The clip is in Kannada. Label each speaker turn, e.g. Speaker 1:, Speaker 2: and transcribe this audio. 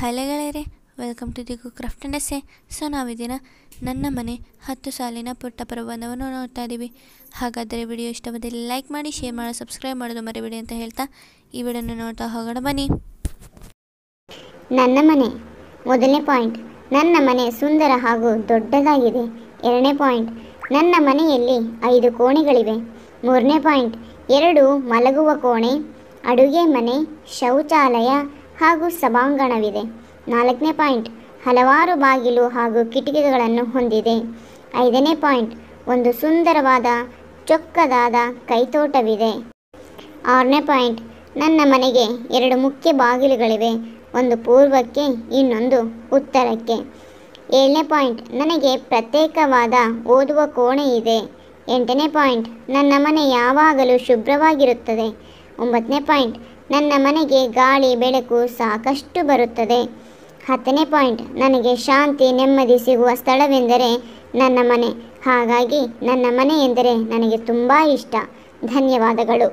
Speaker 1: ಹಲೋ ಗೆಳೆಯರೆ, welcome to Digu craft and ಎಸ್ಸೆ. ಸೊ ನಾವಿದಿನ ನನ್ನ ಮನೆ 10 ಸಾಲಿನ ಪುಟ್ಟ ಪ್ರಬಂಧವನ್ನು ನೋಡ್ತಾ ಇದ್ದೀವಿ. ಹಾಗಾದರೆ ವಿಡಿಯೋ ಇಷ್ಟವಾದಲ್ಲಿ ಲೈಕ್ ಮಾಡಿ, ಶೇರ್ ಮಾಡಿ, ಸಬ್ಸ್ಕ್ರೈಬ್ ಮಾಡೋದು ಮರಿಬೇಡಿ ಅಂತ ಹೇಳ್ತಾ ಈ ವಿಡಿಯೋನ ನೋಡ್ತಾ ಹೋಗೋಣ ಬನ್ನಿ.
Speaker 2: ನನ್ನ ಮನೆ. ಮೊದಲನೇ ಪಾಯಿಂಟ್, ನನ್ನ ಮನೆ ಸುಂದರ ಹಾಗೂ ದೊಡ್ಡದಾಗಿದೆ. ಎರಡನೇ ಪಾಯಿಂಟ್, ನನ್ನ ಮನೆಯಲ್ಲಿ 5 ಕೋಣೆಗಳಿವೆ. ಮೂರನೇ ಪಾಯಿಂಟ್, 2 ಮಲಗುವ ಕೋಣೆ, ಅಡುಗೆ ಮನೆ, ಶೌಚಾಲಯ ಹಾಗೂ ಸಭಾಂಗಣವಿದೆ. ನಾಲ್ಕನೇ ಪಾಯಿಂಟ್, ಹಲವಾರು ಬಾಗಿಲು ಹಾಗೂ ಕಿಟಕಿಗಳನ್ನು ಹೊಂದಿದೆ. ಐದನೇ ಪಾಯಿಂಟ್, ಒಂದು ಸುಂದರವಾದ ಚೊಕ್ಕದಾದ ಕೈತೋಟವಿದೆ. ಆರನೇ ಪಾಯಿಂಟ್, ನನ್ನ ಮನೆಗೆ 2 ಮುಖ್ಯ ಬಾಗಿಲುಗಳಿವೆ, ಒಂದು ಪೂರ್ವಕ್ಕೆ ಇನ್ನೊಂದು ಉತ್ತರಕ್ಕೆ. ಏಳನೇ ಪಾಯಿಂಟ್, ನನಗೆ ಪ್ರತ್ಯೇಕವಾದ ಓದುವ ಕೋಣೆ ಇದೆ. ಎಂಟನೇ ಪಾಯಿಂಟ್, ನನ್ನ ಮನೆ ಯಾವಾಗಲೂ ಶುಭ್ರವಾಗಿರುತ್ತದೆ. 9ನೇ ಪಾಯಿಂಟ್, ನನ್ನ ಮನೆಗೆ ಗಾಳಿ ಬೆಳಕು ಸಾಕಷ್ಟು ಬರುತ್ತದೆ. 10ನೇ ಪಾಯಿಂಟ್, ನನಗೆ ಶಾಂತಿ ನೆಮ್ಮದಿ ಸಿಗುವ ಸ್ಥಳವೆಂದರೆ ನನ್ನ ಮನೆ. ಹಾಗಾಗಿ ನನ್ನ ಮನೆ ಎಂದರೆ ನನಗೆ ತುಂಬ ಇಷ್ಟ. ಧನ್ಯವಾದಗಳು.